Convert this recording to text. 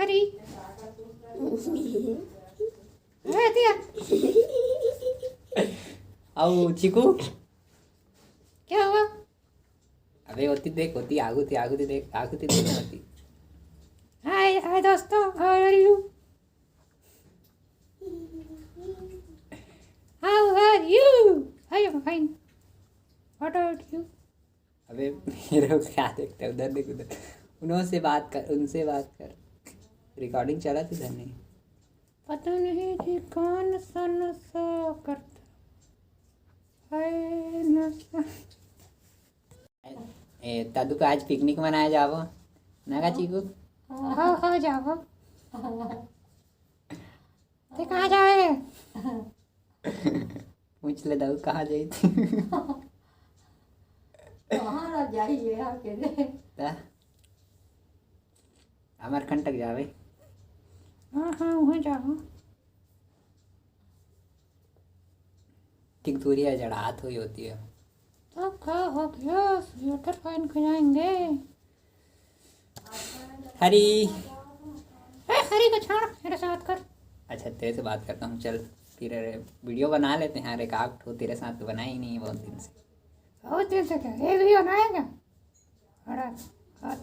हरी दिया। आओ चीकू, क्या हुआ? अबे होती देख, होती आगुती आगुती देख, आगुती देख होती। हाय हाय दोस्तों, how are you? How are you? I am fine, what are you? अबे मेरे को क्या देखते, उधर देख, उधर उनसे बात कर, उनसे बात कर। रिकॉर्डिंग चला थी इधर नहीं। पता नहीं कि कौन सा नशा करता है नशा। दादू का आज पिकनिक मनाया जावो ना का चीकू? हो जाओ। ते कहाँ जाए? पूछ ले दादू कहाँ जाई थी। कहाँ जाइए अकेले? अमरकंटक जावे। हाँ वहाँ जाओ। ठीक दूरी है, जड़ात हुई होती है। तो क्या हो गया, स्वेटर पहन के जाएंगे। हरी, हरी को छोड़, मेरे से बात कर। अच्छा तेरे से बात करता हूँ, चल फिर वीडियो बना लेते हैं। अरे काट हो, तेरे साथ तो बना ही नहीं है बहुत दिन से। बहुत दिन से क्या एक भी बनाएगा? बड़ा बात